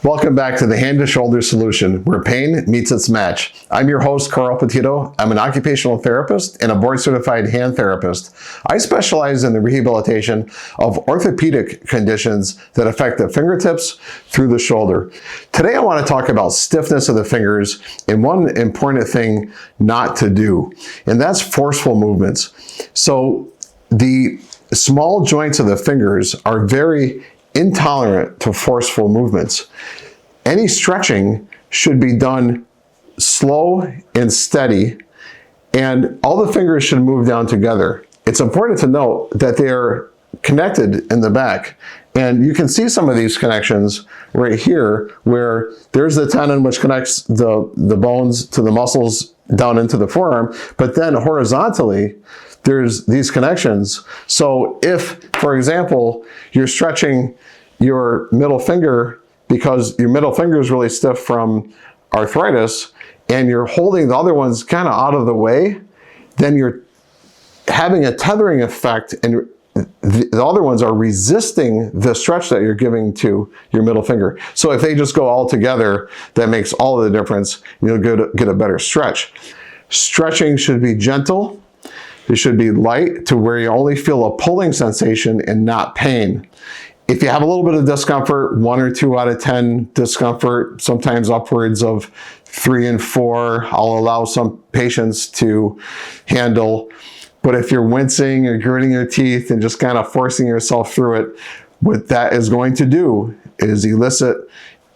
Welcome back to the Hand to Shoulder Solution, where pain meets its match. I'm your host, Carl Petitto. I'm an occupational therapist and a board-certified hand therapist. I specialize in the rehabilitation of orthopedic conditions that affect the fingertips through the shoulder. Today, I want to talk about stiffness of the fingers and one important thing not to do, and that's forceful movements. So the small joints of the fingers are very intolerant to forceful movements. Any stretching should be done slow and steady, and all the fingers should move down together. It's important to note that they are connected in the back, and you can see some of these connections right here, where there's the tendon which connects the bones to the muscles down into the forearm, but then horizontally there's these connections. So if, for example, you're stretching your middle finger because your middle finger is really stiff from arthritis and you're holding the other ones kind of out of the way, then you're having a tethering effect, and the other ones are resisting the stretch that you're giving to your middle finger. So if they just go all together, that makes all of the difference. You'll get a better stretch. Stretching should be gentle. It should be light to where you only feel a pulling sensation and not pain. If you have a little bit of discomfort, 1 or 2 out of 10 discomfort, sometimes upwards of 3 and 4, I'll allow some patients to handle. But if you're wincing or gritting your teeth and just kind of forcing yourself through it, what that is going to do is elicit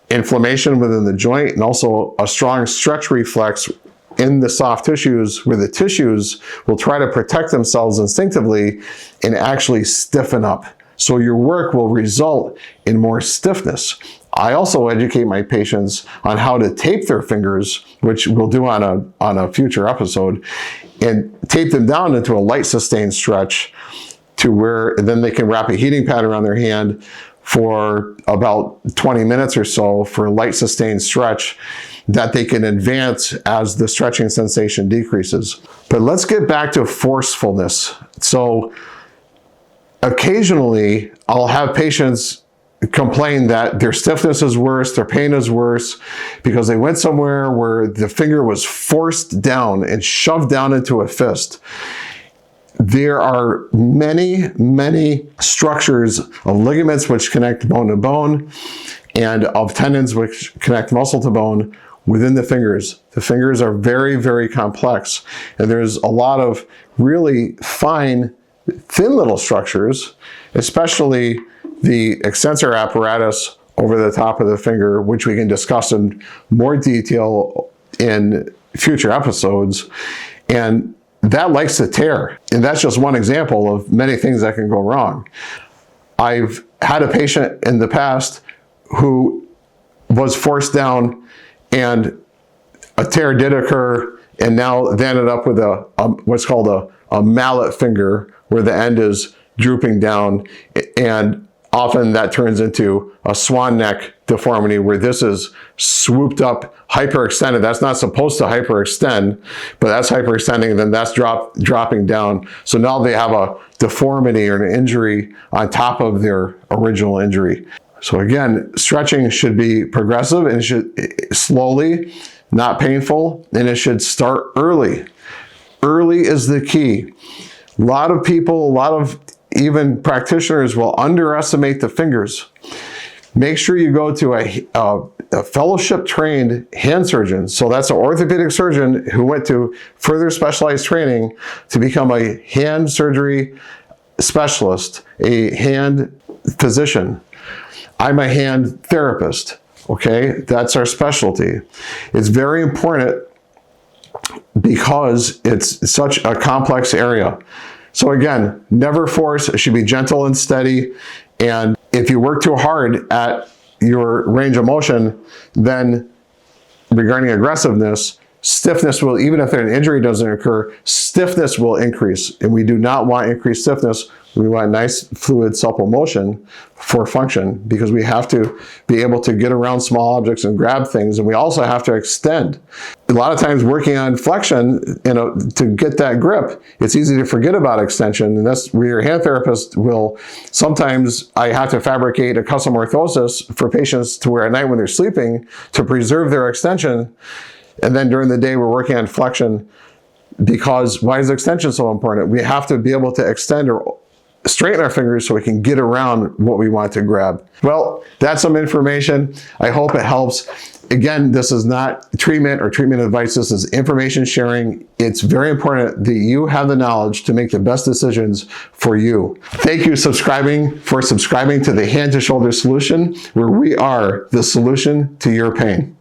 inflammation within the joint and also a strong stretch reflex in the soft tissues, where the tissues will try to protect themselves instinctively and actually stiffen up. So your work will result in more stiffness. I also educate my patients on how to tape their fingers, which we'll do on a future episode, and tape them down into a light sustained stretch to where then they can wrap a heating pad around their hand for about 20 minutes or so for a light sustained stretch that they can advance as the stretching sensation decreases. But let's get back to forcefulness. So occasionally I'll have patients complain that their stiffness is worse, their pain is worse, because they went somewhere where the finger was forced down and shoved down into a fist. There are many structures of ligaments which connect bone to bone and of tendons which connect muscle to bone within the fingers. The fingers are very complex, and there's a lot of really fine, thin little structures, especially the extensor apparatus over the top of the finger, which we can discuss in more detail in future episodes. And that likes to tear. And that's just one example of many things that can go wrong. I've had a patient in the past who was forced down and a tear did occur, and now they ended up with what's called a mallet finger, where the end is drooping down, and often that turns into a swan neck deformity, where this is swooped up, hyperextended. That's not supposed to hyperextend, but that's hyperextending, then that's dropping down. So now they have a deformity or an injury on top of their original injury. So again, stretching should be progressive, and it should slowly, not painful, and it should start early. Early is the key. A lot of people, a lot of even practitioners will underestimate the fingers. Make sure you go to a fellowship trained hand surgeon. So that's an orthopedic surgeon who went to further specialized training to become a hand surgery specialist, a hand physician. I'm a hand therapist, okay? That's our specialty. It's very important because it's such a complex area. So again, never force. It should be gentle and steady. And if you work too hard at your range of motion, then regarding aggressiveness, stiffness will, even if an injury doesn't occur, stiffness will increase. And we do not want increased stiffness. We want nice, fluid, supple motion for function, because we have to be able to get around small objects and grab things. And we also have to extend. A lot of times working on flexion, to get that grip, it's easy to forget about extension. And that's where your hand therapist will, sometimes I have to fabricate a custom orthosis for patients to wear at night when they're sleeping to preserve their extension. And then during the day, we're working on flexion, because why is extension so important? We have to be able to extend or straighten our fingers so we can get around what we want to grab. Well, that's some information. I hope it helps. Again, this is not treatment or treatment advice. This is information sharing. It's very important that you have the knowledge to make the best decisions for you. Thank you for subscribing to the Hand to Shoulder Solution, where we are the solution to your pain.